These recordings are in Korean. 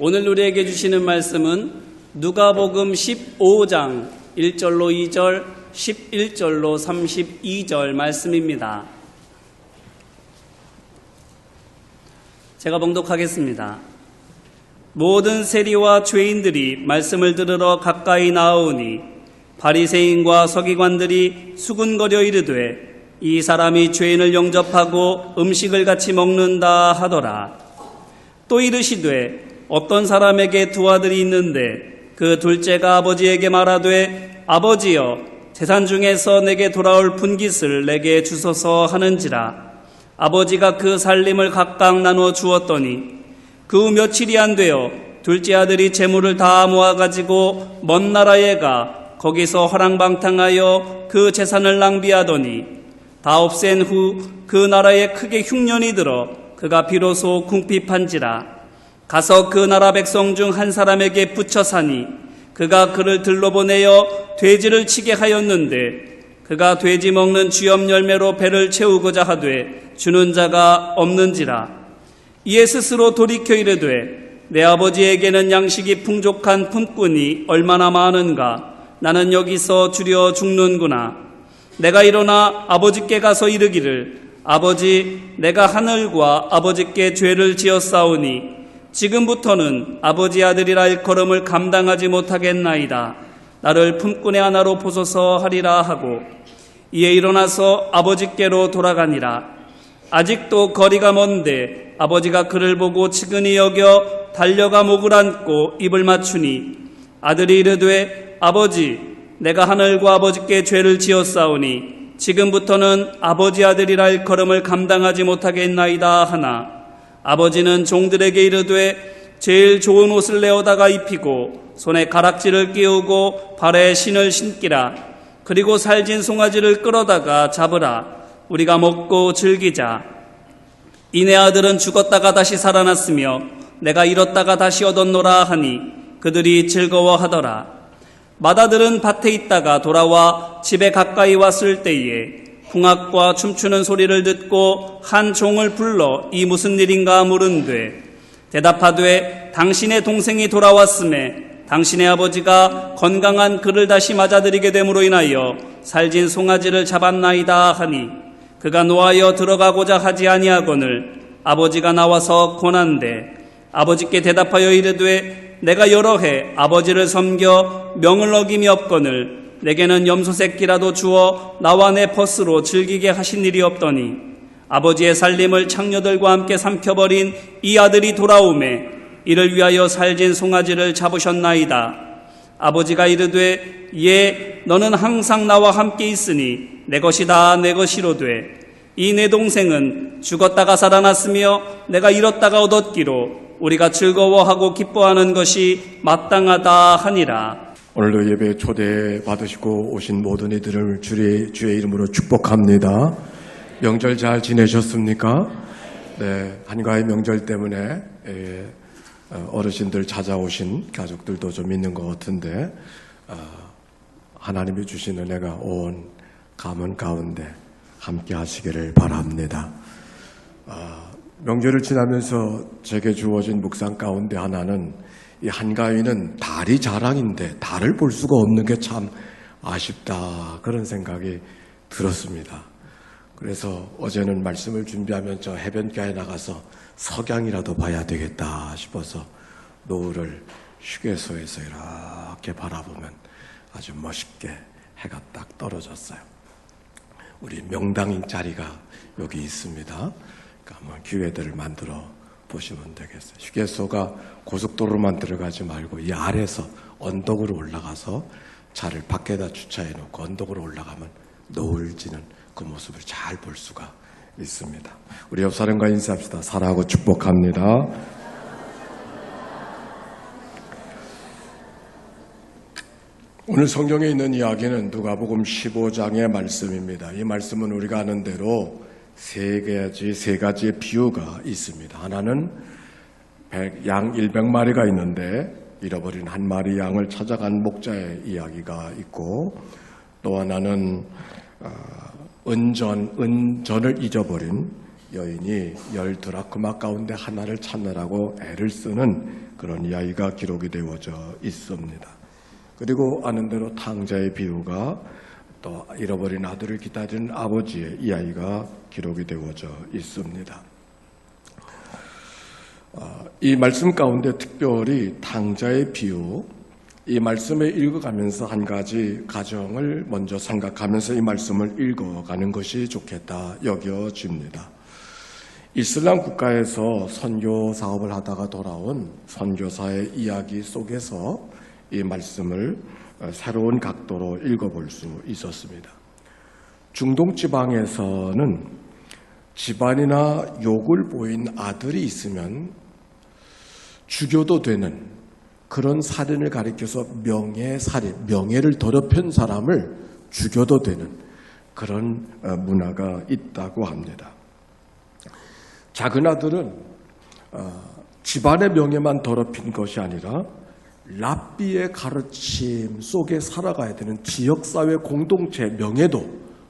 오늘 우리에게 주시는 말씀은 누가복음 15장 1절로 2절, 11절로 32절 말씀입니다. 제가 봉독하겠습니다. 모든 세리와 죄인들이 말씀을 들으러 가까이 나아오니 바리새인과 서기관들이 수군거려 이르되 이 사람이 죄인을 영접하고 음식을 같이 먹는다 하더라. 또 이르시되 어떤 사람에게 두 아들이 있는데 그 둘째가 아버지에게 말하되 아버지여 재산 중에서 내게 돌아올 분깃을 내게 주소서 하는지라. 아버지가 그 살림을 각각 나누어 주었더니 그 후 며칠이 안 되어 둘째 아들이 재물을 다 모아가지고 먼 나라에 가 거기서 허랑방탕하여 그 재산을 낭비하더니 다 없앤 후 그 나라에 크게 흉년이 들어 그가 비로소 궁핍한지라. 가서 그 나라 백성 중 한 사람에게 붙여 사니 그가 그를 들러보내어 돼지를 치게 하였는데 그가 돼지 먹는 쥐염 열매로 배를 채우고자 하되 주는 자가 없는지라. 이에 스스로 돌이켜 이르되 내 아버지에게는 양식이 풍족한 품꾼이 얼마나 많은가. 나는 여기서 주려 죽는구나. 내가 일어나 아버지께 가서 이르기를 아버지 내가 하늘과 아버지께 죄를 지었사오니 지금부터는 아버지 아들이라 일컬음을 감당하지 못하겠나이다. 나를 품꾼의 하나로 보소서 하리라 하고 이에 일어나서 아버지께로 돌아가니라. 아직도 거리가 먼데 아버지가 그를 보고 측은히 여겨 달려가 목을 안고 입을 맞추니 아들이 이르되 아버지 내가 하늘과 아버지께 죄를 지었사오니 지금부터는 아버지 아들이라 일컬음을 감당하지 못하겠나이다 하나 아버지는 종들에게 이르되 제일 좋은 옷을 내어다가 입히고 손에 가락지를 끼우고 발에 신을 신기라. 그리고 살진 송아지를 끌어다가 잡으라. 우리가 먹고 즐기자. 이내 아들은 죽었다가 다시 살아났으며 내가 잃었다가 다시 얻었노라 하니 그들이 즐거워하더라. 맏아들은 밭에 있다가 돌아와 집에 가까이 왔을 때에 풍악과 춤추는 소리를 듣고 한 종을 불러 이 무슨 일인가 물은되 대답하되 당신의 동생이 돌아왔음에 당신의 아버지가 건강한 그를 다시 맞아들이게 됨으로 인하여 살진 송아지를 잡았나이다 하니 그가 노하여 들어가고자 하지 아니하거늘 아버지가 나와서 권한대 아버지께 대답하여 이르되 내가 여러 해 아버지를 섬겨 명을 어김이 없거늘 내게는 염소 새끼라도 주어 나와 내 벗으로 즐기게 하신 일이 없더니 아버지의 살림을 창녀들과 함께 삼켜버린 이 아들이 돌아오매 이를 위하여 살진 송아지를 잡으셨나이다. 아버지가 이르되 예 너는 항상 나와 함께 있으니 내 것이 다 내 것이로되 이 내 동생은 죽었다가 살아났으며 내가 잃었다가 얻었기로 우리가 즐거워하고 기뻐하는 것이 마땅하다 하니라. 오늘도 예배에 초대받으시고 오신 모든 이들을 주의 이름으로 축복합니다. 명절 잘 지내셨습니까? 네, 한가위 명절 때문에 어르신들 찾아오신 가족들도 좀 있는 것 같은데 하나님이 주신 은혜가 온 가문 가운데 함께 하시기를 바랍니다. 명절을 지나면서 제게 주어진 묵상 가운데 하나는 이 한가위는 달이 자랑인데 달을 볼 수가 없는 게 참 아쉽다 그런 생각이 들었습니다. 그래서 어제는 말씀을 준비하면 저 해변가에 나가서 석양이라도 봐야 되겠다 싶어서 노을을 휴게소에서 이렇게 바라보면 아주 멋있게 해가 딱 떨어졌어요. 우리 명당 자리가 여기 있습니다. 그러니까 한번 기회들을 만들어 보시면 되겠어요. 휴게소가 고속도로만 들어가지 말고 이 아래서 언덕으로 올라가서 차를 밖에다 주차해 놓고 언덕으로 올라가면 노을 지는 그 모습을 잘 볼 수가 있습니다. 우리 옆 사람과 인사합시다. 사랑하고 축복합니다. 오늘 성경에 있는 이야기는 누가복음 15장의 말씀입니다. 이 말씀은 우리가 아는 대로 세 가지의 비유가 있습니다. 하나는 양 100마리가 있는데 잃어버린 한 마리 양을 찾아간 목자의 이야기가 있고 또 하나는 은전을 잊어버린 여인이 10드라크마 가운데 하나를 찾느라고 애를 쓰는 그런 이야기가 기록이 되어져 있습니다. 그리고 아는 대로 탕자의 비유가 또 잃어버린 아들을 기다리는 아버지의 이야기가 기록이 되어져 있습니다. 이 말씀 가운데 특별히 탕자의 비유, 이 말씀을 읽어가면서 한 가지 가정을 먼저 생각하면서 이 말씀을 읽어가는 것이 좋겠다 여겨집니다. 이슬람 국가에서 선교 사업을 하다가 돌아온 선교사의 이야기 속에서 이 말씀을 새로운 각도로 읽어볼 수 있었습니다. 중동 지방에서는 집안이나 욕을 보인 아들이 있으면 죽여도 되는 그런 살인을 가리켜서 명예살인, 명예를 더럽힌 사람을 죽여도 되는 그런 문화가 있다고 합니다. 작은 아들은 집안의 명예만 더럽힌 것이 아니라 랍비의 가르침 속에 살아가야 되는 지역사회 공동체 명예도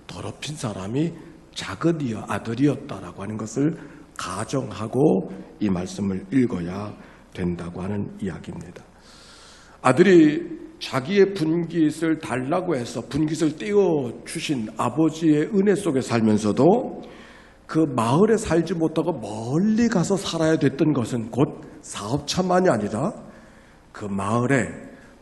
더럽힌 사람이 작은 아들이었다라고 하는 것을 가정하고 이 말씀을 읽어야 된다고 하는 이야기입니다. 아들이 자기의 분깃을 달라고 해서 분깃을 떼어주신 아버지의 은혜 속에 살면서도 그 마을에 살지 못하고 멀리 가서 살아야 됐던 것은 곧 사업차만이 아니라 그 마을에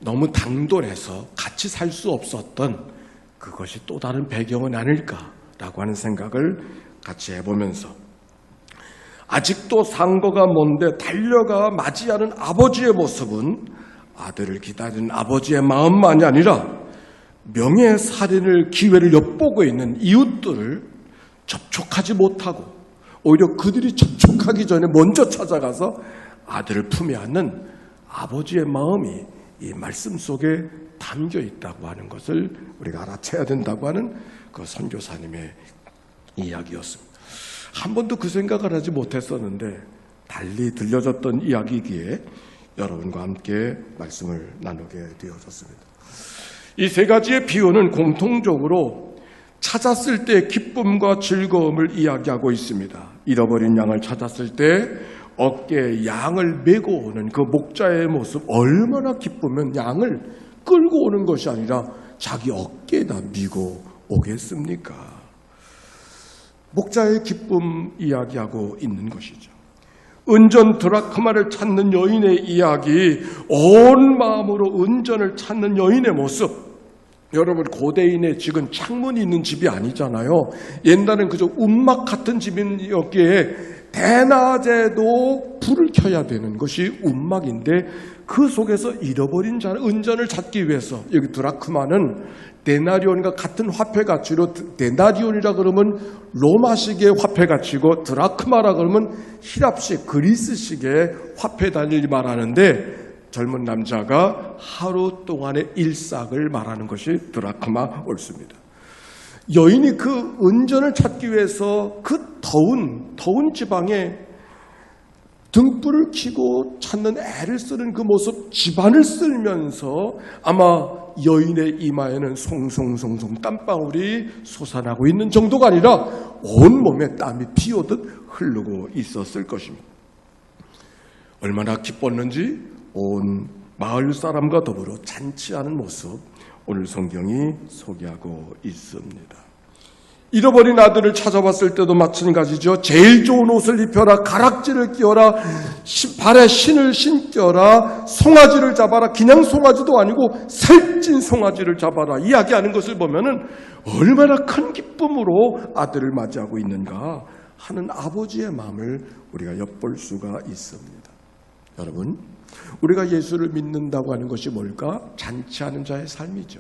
너무 당돌해서 같이 살 수 없었던 그것이 또 다른 배경은 아닐까라고 하는 생각을 같이 해보면서 아직도 상거가 먼데 달려가 맞이하는 아버지의 모습은 아들을 기다리는 아버지의 마음만이 아니라 명예살인을 기회를 엿보고 있는 이웃들을 접촉하지 못하고 오히려 그들이 접촉하기 전에 먼저 찾아가서 아들을 품에 안는 아버지의 마음이 이 말씀 속에 담겨 있다고 하는 것을 우리가 알아채야 된다고 하는 그 선교사님의 이야기였습니다. 한 번도 그 생각을 하지 못했었는데 달리 들려졌던 이야기이기에 여러분과 함께 말씀을 나누게 되어졌습니다. 이 세 가지의 비유는 공통적으로 찾았을 때 기쁨과 즐거움을 이야기하고 있습니다. 잃어버린 양을 찾았을 때 어깨에 양을 메고 오는 그 목자의 모습, 얼마나 기쁘면 양을 끌고 오는 것이 아니라 자기 어깨에다 미고 오겠습니까? 목자의 기쁨 이야기하고 있는 것이죠. 은전 드라크마를 찾는 여인의 이야기, 온 마음으로 은전을 찾는 여인의 모습. 여러분, 고대인의 집은 창문이 있는 집이 아니잖아요. 옛날엔 그저 움막 같은 집이었기에 대낮에도 불을 켜야 되는 것이 움막인데 그 속에서 잃어버린 자는 은전을 찾기 위해서, 여기 드라크마는 데나리온과 같은 화폐 가치로, 데나리온이라 그러면 로마식의 화폐 가치고 드라크마라 그러면 히랍식 그리스식의 화폐 단위를 말하는데, 젊은 남자가 하루 동안의 일삭을 말하는 것이 드라크마 옳습니다. 여인이 그 은전을 찾기 위해서 그 더운 지방에 등불을 켜고 찾는 애를 쓰는 그 모습, 집안을 쓸면서 아마 여인의 이마에는 송송송송 땀방울이 솟아나고 있는 정도가 아니라 온몸에 땀이 피오듯 흐르고 있었을 것입니다. 얼마나 기뻤는지 온 마을 사람과 더불어 잔치하는 모습, 오늘 성경이 소개하고 있습니다. 잃어버린 아들을 찾아봤을 때도 마찬가지죠. 제일 좋은 옷을 입혀라, 가락지를 끼워라, 발에 신을 신겨라, 송아지를 잡아라. 그냥 송아지도 아니고 살찐 송아지를 잡아라 이야기하는 것을 보면은 얼마나 큰 기쁨으로 아들을 맞이하고 있는가 하는 아버지의 마음을 우리가 엿볼 수가 있습니다. 여러분, 우리가 예수를 믿는다고 하는 것이 뭘까? 잔치하는 자의 삶이죠.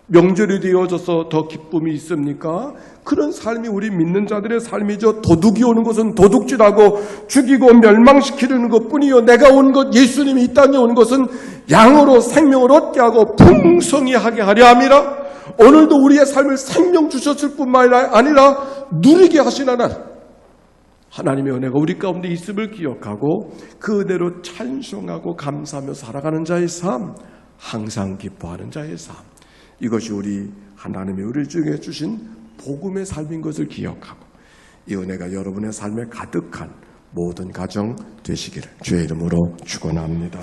명절이 되어져서 더 기쁨이 있습니까? 그런 삶이 우리 믿는 자들의 삶이죠. 도둑이 오는 것은 도둑질하고 죽이고 멸망시키려는 것뿐이요, 내가 온 것, 예수님이 이 땅에 온 것은 양으로 생명을 얻게 하고 풍성하게 하려 함이라. 오늘도 우리의 삶을 생명 주셨을 뿐만 아니라 누리게 하신 하나님의 은혜가 우리 가운데 있음을 기억하고 그 은혜로 찬송하고 감사하며 살아가는 자의 삶, 항상 기뻐하는 자의 삶, 이것이 우리 하나님이 우리를 중에 주신 복음의 삶인 것을 기억하고 이 은혜가 여러분의 삶에 가득한 모든 가정 되시기를 주의 이름으로 축원합니다.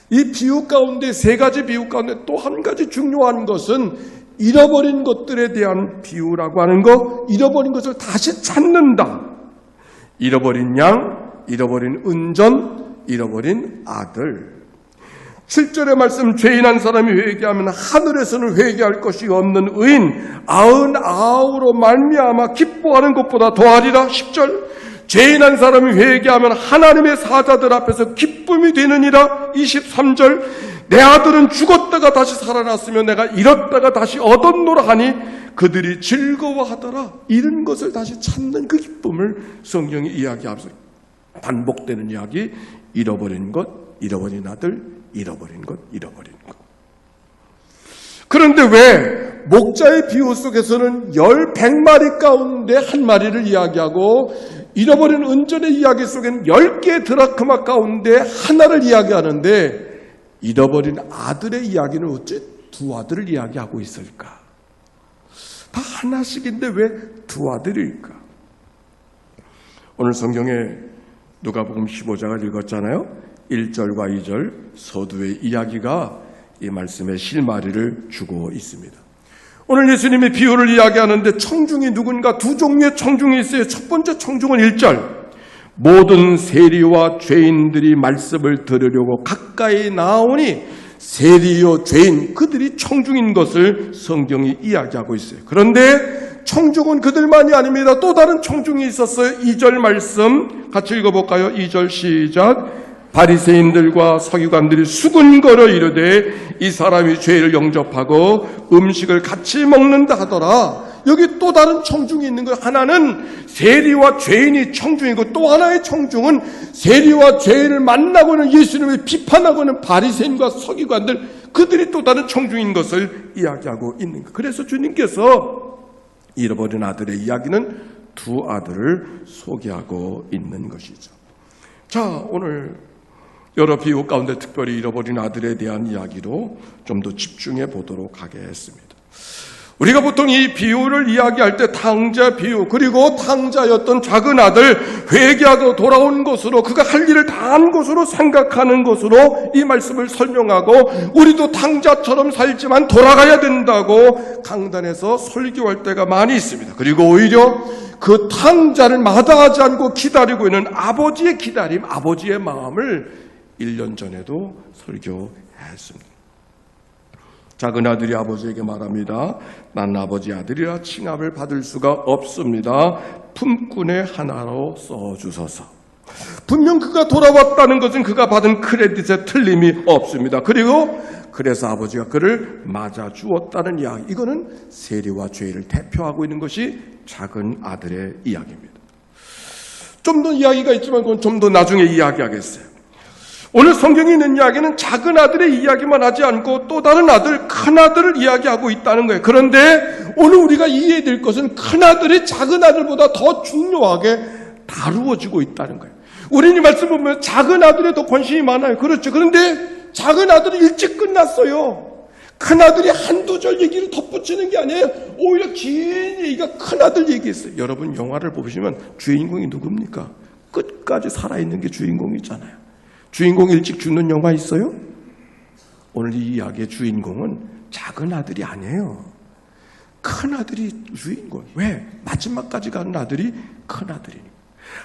이 비유 가운데, 세 가지 비유 가운데 또 한 가지 중요한 것은 잃어버린 것들에 대한 비유라고 하는 것, 잃어버린 것을 다시 찾는다. 잃어버린 양, 잃어버린 은전, 잃어버린 아들. 7절의 말씀, 죄인 한 사람이 회개하면 하늘에서는 회개할 것이 없는 의인 99으로 말미암아 기뻐하는 것보다 더하리라. 10절, 죄인 한 사람이 회개하면 하나님의 사자들 앞에서 기쁨이 되느니라. 23절, 내 아들은 죽었다가 다시 살아났으며 내가 잃었다가 다시 얻었노라 하니 그들이 즐거워하더라. 잃은 것을 다시 찾는 그 기쁨을 성경이 이야기하면서 반복되는 이야기, 잃어버린 것, 잃어버린 아들, 잃어버린 것, 잃어버린 것. 그런데 왜 목자의 비유 속에서는 100마리 가운데 한 마리를 이야기하고 잃어버린 은전의 이야기 속에는 10개의 드라크마 가운데 하나를 이야기하는데 잃어버린 아들의 이야기는 어째 두 아들을 이야기하고 있을까? 다 하나씩인데 왜 두 아들일까? 오늘 성경에 누가복음 15장을 읽었잖아요. 1절과 2절 서두의 이야기가 이 말씀의 실마리를 주고 있습니다. 오늘 예수님이 비유를 이야기하는데 청중이 누군가 두 종류의 청중이 있어요. 첫 번째 청중은 1절, 모든 세리와 죄인들이 말씀을 들으려고 가까이 나오니 세리요 죄인, 그들이 청중인 것을 성경이 이야기하고 있어요. 그런데 청중은 그들만이 아닙니다. 또 다른 청중이 있었어요. 2절 말씀 같이 읽어볼까요? 2절 시작. 바리새인들과 서기관들이 수군거려 이르되 이 사람이 죄를 영접하고 음식을 같이 먹는다 하더라. 여기 또 다른 청중이 있는 거예요. 하나는 세리와 죄인이 청중이고 또 하나의 청중은 세리와 죄인을 만나고는 예수님을 비판하고는 바리새인과 서기관들, 그들이 또 다른 청중인 것을 이야기하고 있는 거예요. 그래서 주님께서 잃어버린 아들의 이야기는 두 아들을 소개하고 있는 것이죠. 자, 오늘 여러 비유 가운데 특별히 잃어버린 아들에 대한 이야기로 좀 더 집중해 보도록 하겠습니다. 우리가 보통 이 비유를 이야기할 때 탕자 비유, 그리고 탕자였던 작은 아들 회개하고 돌아온 것으로, 그가 할 일을 다 한 것으로 생각하는 것으로 이 말씀을 설명하고, 우리도 탕자처럼 살지만 돌아가야 된다고 강단에서 설교할 때가 많이 있습니다. 그리고 오히려 그 탕자를 마다하지 않고 기다리고 있는 아버지의 기다림, 아버지의 마음을 1년 전에도 설교했습니다. 작은 아들이 아버지에게 말합니다. 난 아버지 아들이라 칭함을 받을 수가 없습니다. 품꾼의 하나로 써주소서. 분명 그가 돌아왔다는 것은 그가 받은 크레딧에 틀림이 없습니다. 그리고 그래서 아버지가 그를 맞아 주었다는 이야기, 이거는 세리와 죄를 대표하고 있는 것이 작은 아들의 이야기입니다. 좀 더 이야기가 있지만 그건 좀 더 나중에 이야기하겠어요. 오늘 성경에 있는 이야기는 작은 아들의 이야기만 하지 않고 또 다른 아들, 큰 아들을 이야기하고 있다는 거예요. 그런데 오늘 우리가 이해해야 될 것은 큰 아들이 작은 아들보다 더 중요하게 다루어지고 있다는 거예요. 우리는 이 말씀 보면 작은 아들에 더 관심이 많아요. 그렇죠. 그런데 작은 아들이 일찍 끝났어요. 큰 아들이 한두 절 얘기를 덧붙이는 게 아니에요. 오히려 긴 얘기가 큰 아들 얘기했어요. 여러분 영화를 보시면 주인공이 누굽니까? 끝까지 살아있는 게 주인공이잖아요. 주인공이 일찍 죽는 영화 있어요? 오늘 이 이야기의 주인공은 작은 아들이 아니에요. 큰 아들이 주인공. 왜? 마지막까지 가는 아들이 큰 아들이니까.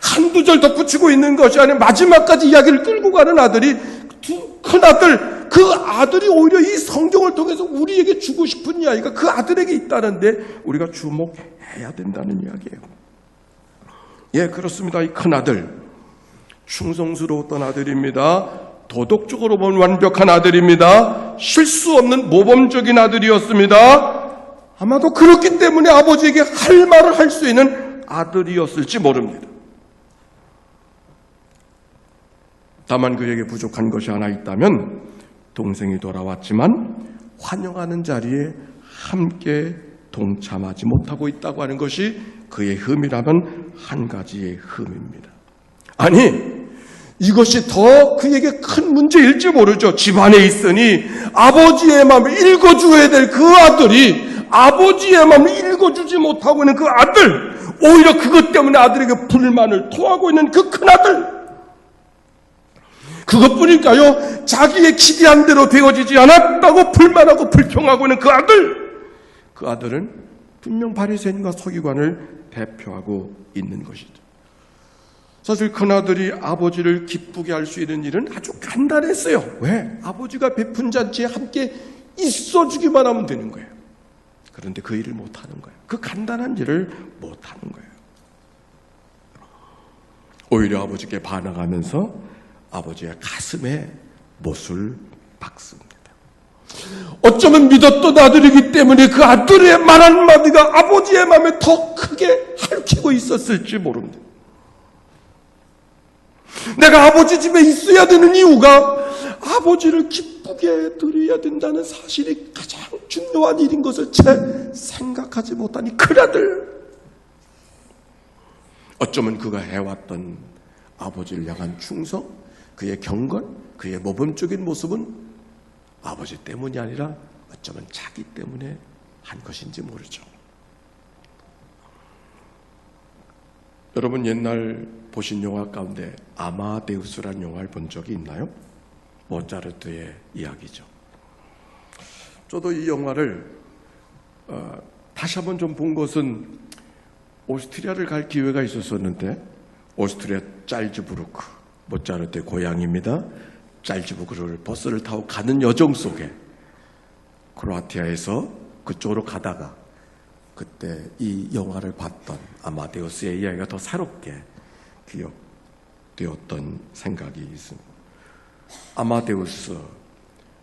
한두 절 덧붙이고 있는 것이 아니라 마지막까지 이야기를 끌고 가는 아들이 큰 아들. 그 아들이 오히려 이 성경을 통해서 우리에게 주고 싶은 이야기가 그 아들에게 있다는데 우리가 주목해야 된다는 이야기예요. 예, 그렇습니다. 이 큰 아들. 충성스러웠던 아들입니다. 도덕적으로 보면 완벽한 아들입니다. 실수 없는 모범적인 아들이었습니다. 아마도 그렇기 때문에 아버지에게 할 말을 할 수 있는 아들이었을지 모릅니다. 다만 그에게 부족한 것이 하나 있다면 동생이 돌아왔지만 환영하는 자리에 함께 동참하지 못하고 있다고 하는 것이 그의 흠이라면 한 가지의 흠입니다. 아니, 이것이 더 그에게 큰 문제일지 모르죠. 집안에 있으니 아버지의 마음을 읽어줘야 될 그 아들이 아버지의 마음을 읽어주지 못하고 있는 그 아들, 오히려 그것 때문에 아들에게 불만을 토하고 있는 그 큰아들, 그것뿐일까요? 자기의 기대한 대로 되어지지 않았다고 불만하고 불평하고 있는 그 아들, 그 아들은 분명 바리새인과 서기관을 대표하고 있는 것이죠. 사실 큰아들이 아버지를 기쁘게 할 수 있는 일은 아주 간단했어요. 왜? 아버지가 베푼 잔치에 함께 있어주기만 하면 되는 거예요. 그런데 그 일을 못하는 거예요. 그 간단한 일을 못하는 거예요. 오히려 아버지께 반항하면서 아버지의 가슴에 못을 박습니다. 어쩌면 믿었던 아들이기 때문에 그 아들의 말 한마디가 아버지의 마음에 더 크게 핥히고 있었을지 모릅니다. 내가 아버지 집에 있어야 되는 이유가 아버지를 기쁘게 드려야 된다는 사실이 가장 중요한 일인 것을 채 생각하지 못하니 큰아들, 어쩌면 그가 해왔던 아버지를 향한 충성, 그의 경건, 그의 모범적인 모습은 아버지 때문이 아니라 어쩌면 자기 때문에 한 것인지 모르죠. 여러분 옛날 보신 영화 가운데 아마데우스라는 영화를 본 적이 있나요? 모차르트의 이야기죠. 저도 이 영화를 다시 한번 좀 본 것은 오스트리아를 갈 기회가 있었었는데, 오스트리아 짤즈부르크, 모차르트의 고향입니다. 짤즈부르크를 버스를 타고 가는 여정 속에 크로아티아에서 그쪽으로 가다가 그때 이 영화를 봤던 아마데우스의 이야기가 더 새롭게 기억되었던 생각이 있습니다. 아마데우스,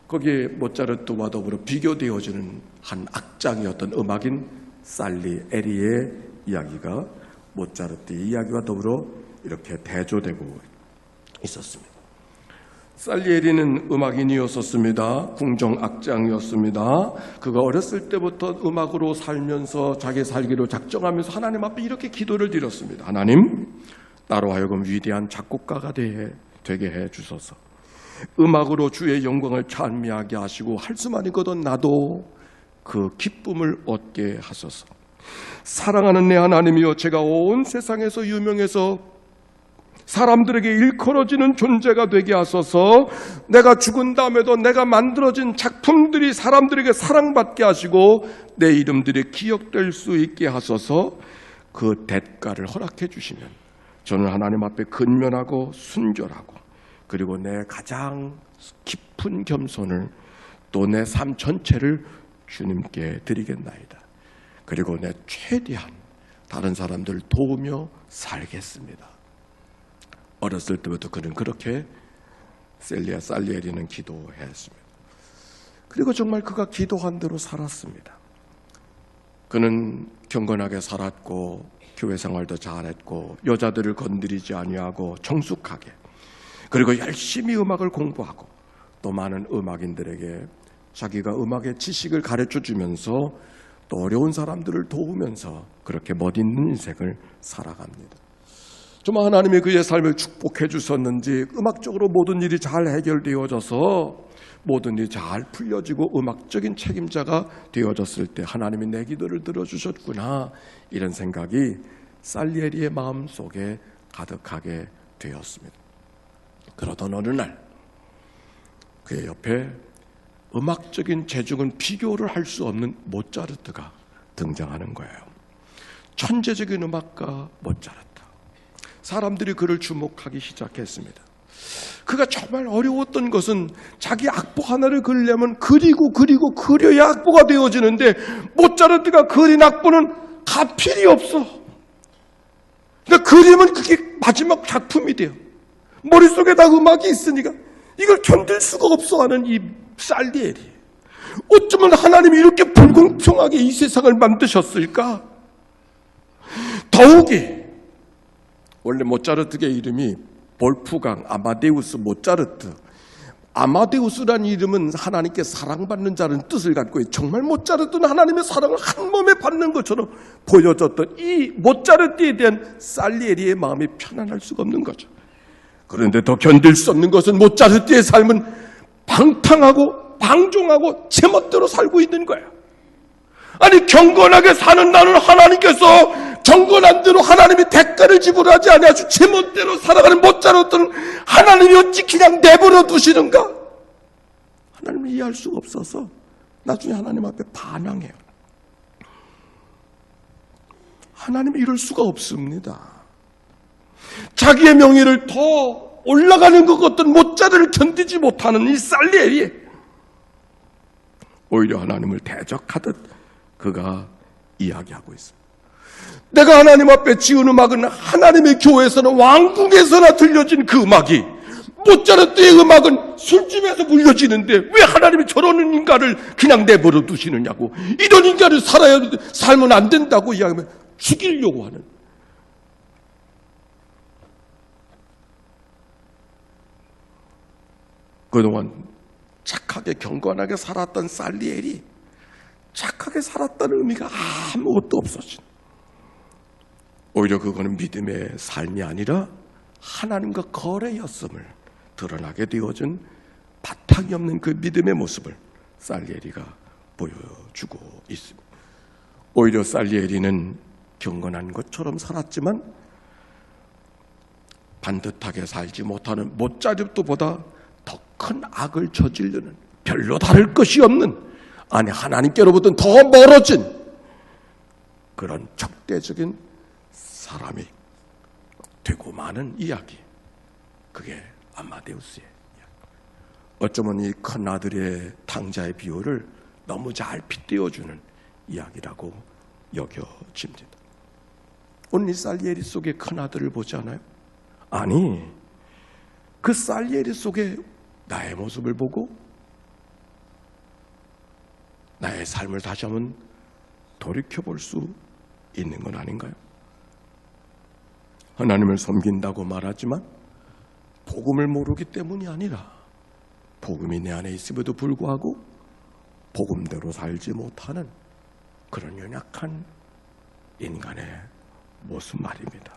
거기에 모차르트와 더불어 비교되어지는 한 악장이었던 음악인 살리에리의 이야기가 모차르트의 이야기와 더불어 이렇게 대조되고 있었습니다. 살리에리는 음악인이었었습니다. 궁정악장이었습니다. 그가 어렸을 때부터 음악으로 살면서 자기 살기로 작정하면서 하나님 앞에 이렇게 기도를 드렸습니다. 하나님, 나로 하여금 위대한 작곡가가 되게 해 주소서. 음악으로 주의 영광을 찬미하게 하시고 할 수만 있거든 나도 그 기쁨을 얻게 하소서. 사랑하는 내 하나님이여, 제가 온 세상에서 유명해서 사람들에게 일컬어지는 존재가 되게 하소서. 내가 죽은 다음에도 내가 만들어진 작품들이 사람들에게 사랑받게 하시고 내 이름들이 기억될 수 있게 하소서. 그 대가를 허락해 주시면 저는 하나님 앞에 근면하고 순결하고, 그리고 내 가장 깊은 겸손을 또 내 삶 전체를 주님께 드리겠나이다. 그리고 내 최대한 다른 사람들을 도우며 살겠습니다. 어렸을 때부터 그는 그렇게 살리에리는 기도했습니다. 그리고 정말 그가 기도한 대로 살았습니다. 그는 경건하게 살았고 교회 생활도 잘했고 여자들을 건드리지 아니하고 정숙하게, 그리고 열심히 음악을 공부하고 또 많은 음악인들에게 자기가 음악의 지식을 가르쳐주면서 또 어려운 사람들을 도우면서 그렇게 멋있는 인생을 살아갑니다. 정말 하나님이 그의 삶을 축복해 주셨는지 음악적으로 모든 일이 잘 해결되어져서 모든 일이 잘 풀려지고 음악적인 책임자가 되어졌을 때 하나님이 내 기도를 들어주셨구나, 이런 생각이 살리에리의 마음속에 가득하게 되었습니다. 그러던 어느 날 그의 옆에 음악적인 재중은 비교를 할 수 없는 모차르트가 등장하는 거예요. 천재적인 음악가 모차르트. 사람들이 그를 주목하기 시작했습니다. 그가 정말 어려웠던 것은 자기 악보 하나를 그리려면 그리고 그려야 악보가 되어지는데 모차르트가 그린 악보는 가필이 없어. 그러니까 그리면 그게 마지막 작품이 돼요. 머릿속에 다 음악이 있으니까 이걸 견딜 수가 없어 하는 이 살리에리. 어쩌면 하나님이 이렇게 불공평하게 이 세상을 만드셨을까? 더욱이 원래 모차르트의 이름이 볼프강 아마데우스 모차르트. 아마데우스라는 이름은 하나님께 사랑받는 자라는 뜻을 갖고 정말 모차르트는 하나님의 사랑을 한 몸에 받는 것처럼 보여졌던 이 모차르트에 대한 살리에리의 마음이 편안할 수가 없는 거죠. 그런데 더 견딜 수 없는 것은 모차르트의 삶은 방탕하고 방종하고 제멋대로 살고 있는 거예요. 아니 경건하게 사는 나는 하나님께서 경건한 대로 하나님이 대가를 지불하지 아니하시고 제멋대로 살아가는 못자랐던 하나님이 어찌 그냥 내버려 두시는가? 하나님을 이해할 수가 없어서 나중에 하나님 앞에 반항해요. 하나님이 이럴 수가 없습니다. 자기의 명예를 더 올라가는 것 같던 못자를 견디지 못하는 이 살리엘이 오히려 하나님을 대적하듯 그가 이야기하고 있습니다. 내가 하나님 앞에 지은 음악은 하나님의 교회에서는 왕궁에서나 들려진 그 음악이 모차르트의 음악은 술집에서 물려지는데 왜 하나님이 저런 인간을 그냥 내버려 두시느냐고, 이런 인간을 살면 안 된다고 이야기하면 죽이려고 하는, 그동안 착하게 경건하게 살았던 살리엘이 착하게 살았다는 의미가 아무것도 없어진, 오히려 그거는 믿음의 삶이 아니라 하나님과 거래였음을 드러나게 되어진 바탕이 없는 그 믿음의 모습을 살리엘이가 보여주고 있습니다. 오히려 살리엘이는 경건한 것처럼 살았지만 반듯하게 살지 못하는 못자르트보다 더 큰 악을 저지르는, 별로 다를 것이 없는, 아니 하나님께로부터는 더 멀어진 그런 적대적인 사람이 되고 마는 이야기, 그게 아마데우스의 이야기. 어쩌면 이 큰아들의 탕자의 비유를 너무 잘 빗대어주는 이야기라고 여겨집니다. 오늘 이 살리엘이 속에 큰아들을 보지 않아요? 아니, 그 살리엘이 속에 나의 모습을 보고 나의 삶을 다시 한번 돌이켜볼 수 있는 건 아닌가요? 하나님을 섬긴다고 말하지만 복음을 모르기 때문이 아니라 복음이 내 안에 있음에도 불구하고 복음대로 살지 못하는 그런 연약한 인간의 모습 말입니다.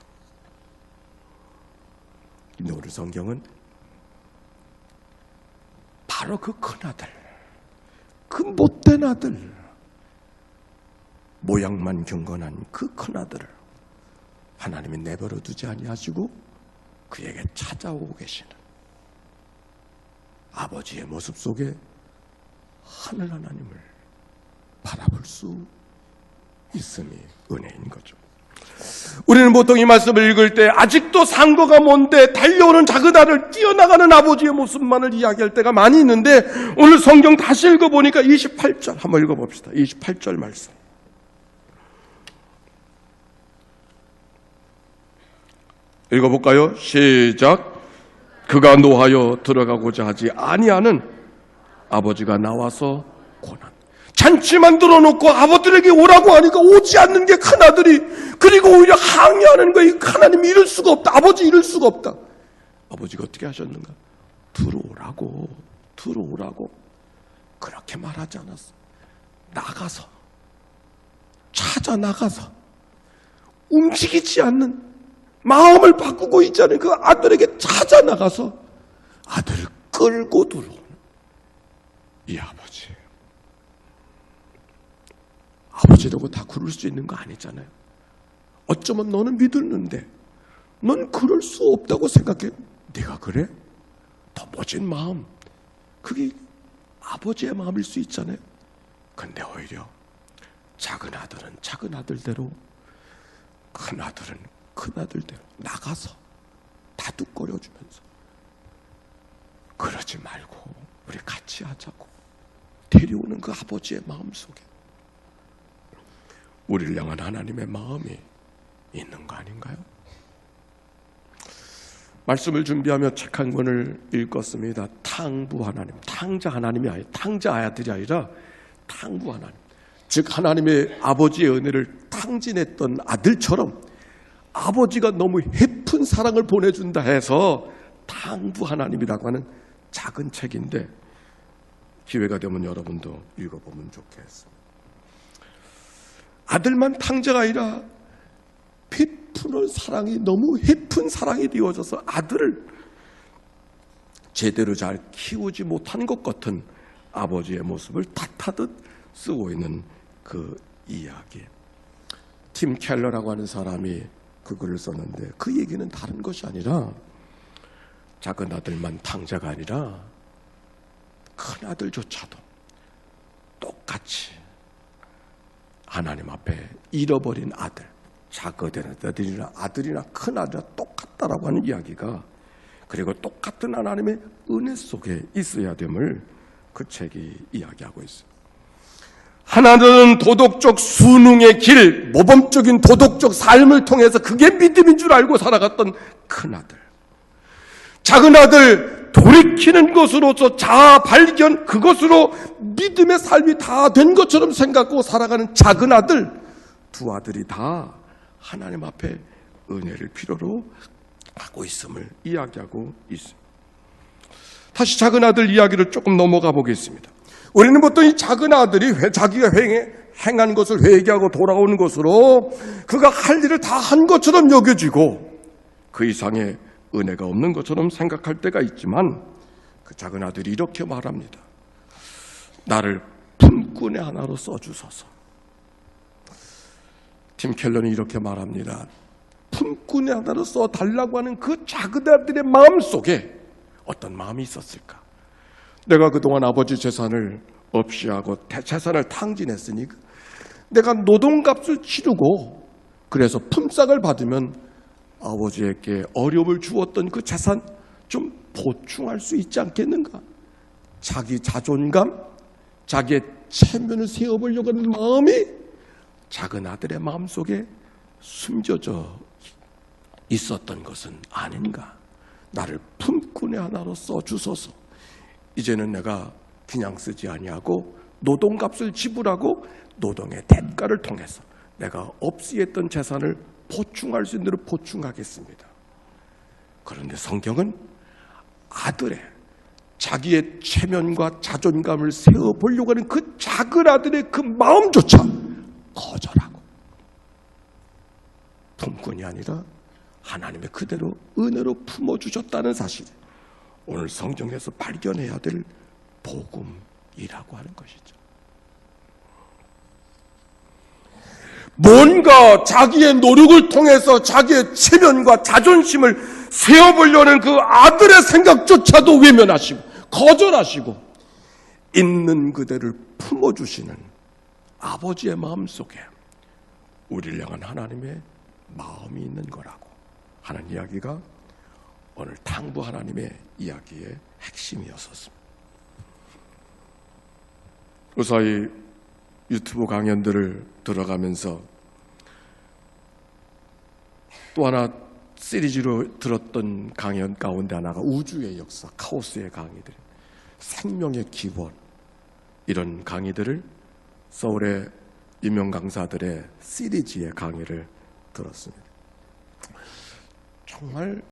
근데 오늘 성경은 바로 그 큰아들, 그 못된 아들, 모양만 경건한 그 큰아들을 하나님이 내버려 두지 아니하시고 그에게 찾아오고 계시는 아버지의 모습 속에 하늘 하나님을 바라볼 수 있음이 은혜인 거죠. 우리는 보통 이 말씀을 읽을 때 아직도 상도가 먼데 달려오는 작은 아들, 뛰어나가는 아버지의 모습만을 이야기할 때가 많이 있는데, 오늘 성경 다시 읽어보니까 28절 한번 읽어봅시다. 28절 말씀. 읽어볼까요? 시작. 그가 노하여 들어가고자 하지 아니하는 아버지가 나와서 고난. 잔치 만들어 놓고 아버들에게 오라고 하니까 오지 않는 게 큰아들이, 그리고 오히려 항의하는 거예요. 하나님 이럴 수가 없다. 아버지 이럴 수가 없다. 아버지가 어떻게 하셨는가? 들어오라고 그렇게 말하지 않았어. 나가서, 찾아 나가서 움직이지 않는 마음을 바꾸고 있잖아요. 그 아들에게 찾아 나가서 아들을 끌고 들어오는 이 아버지. 아버지라고 다 그럴 수 있는 거 아니잖아요. 어쩌면 너는 믿었는데 넌 그럴 수 없다고 생각해. 네가 그래? 더 멋진 마음, 그게 아버지의 마음일 수 있잖아요. 근데 오히려 작은 아들은 작은 아들대로, 큰 아들은 큰 아들대로 나가서 다독거려주면서 그러지 말고 우리 같이 하자고 데려오는 그 아버지의 마음속에 우리를 향한 하나님의 마음이 있는 거 아닌가요? 말씀을 준비하며 책 한 권을 읽었습니다. 탕부 하나님, 탕자 하나님이 아니라, 탕자 아들이 아니라 탕부 하나님, 즉 하나님의 아버지의 은혜를 탕진했던 아들처럼 아버지가 너무 해픈 사랑을 보내준다 해서 탕부 하나님이라고 하는 작은 책인데, 기회가 되면 여러분도 읽어보면 좋겠습니다. 아들만 탕자가 아니라 베푸는 사랑이 너무 해픈 사랑이 되어져서 아들을 제대로 잘 키우지 못한 것 같은 아버지의 모습을 탓하듯 쓰고 있는 그 이야기. 팀 켈러라고 하는 사람이 그 글을 썼는데 그 얘기는 다른 것이 아니라 작은 아들만 탕자가 아니라 큰 아들조차도 똑같이 하나님 앞에 잃어버린 아들, 작은 아들이나 큰 아들이나 똑같다라고 하는 이야기가, 그리고 똑같은 하나님의 은혜 속에 있어야 됨을 그 책이 이야기하고 있어요. 하나는 도덕적 순응의 길, 모범적인 도덕적 삶을 통해서 그게 믿음인 줄 알고 살아갔던 큰 아들, 작은 아들 돌이키는 것으로서 자아 발견, 그것으로 믿음의 삶이 다 된 것처럼 생각하고 살아가는 작은 아들, 두 아들이 다 하나님 앞에 은혜를 필요로 하고 있음을 이야기하고 있습니다. 다시 작은 아들 이야기를 조금 넘어가 보겠습니다. 우리는 보통 이 작은 아들이 자기가 행한 것을 회개하고 돌아오는 것으로 그가 할 일을 다 한 것처럼 여겨지고 그 이상의 은혜가 없는 것처럼 생각할 때가 있지만, 그 작은 아들이 이렇게 말합니다. 나를 품꾼의 하나로 써주소서. 팀 켈러는 이렇게 말합니다. 품꾼의 하나로 써달라고 하는 그 작은 아들의 마음속에 어떤 마음이 있었을까? 내가 그동안 아버지 재산을 없이 하고 재산을 탕진했으니 내가 노동값을 치르고 그래서 품삯을 받으면 아버지에게 어려움을 주었던 그 재산 좀 보충할 수 있지 않겠는가? 자기 자존감, 자기의 체면을 세워보려고 하는 마음이 작은 아들의 마음속에 숨겨져 있었던 것은 아닌가? 나를 품꾼의 하나로 써주소서. 이제는 내가 그냥 쓰지 아니하고 노동값을 지불하고 노동의 대가를 통해서 내가 없이 했던 재산을 보충할 수 있는 대로 보충하겠습니다. 그런데 성경은 아들의 자기의 체면과 자존감을 세워보려고 하는 그 작은 아들의 그 마음조차 거절하고 품꾼이 아니라 하나님의 그대로 은혜로 품어주셨다는 사실, 오늘 성경에서 발견해야 될 복음이라고 하는 것이죠. 뭔가 자기의 노력을 통해서 자기의 체면과 자존심을 세워보려는 그 아들의 생각조차도 외면하시고 거절하시고 있는 그대를 품어주시는 아버지의 마음속에 우리를 향한 하나님의 마음이 있는 거라고 하는 이야기가 오늘 탕부 하나님의 이야기의 핵심이었었습니다. 무사히 유튜브 강연들을 들어가면서 또 하나 시리즈로 들었던 강연 가운데 하나가 우주의 역사, 카오스의 강의들, 생명의 기원, 이런 강의들을 서울의 유명 강사들의 시리즈의 강의를 들었습니다. 정말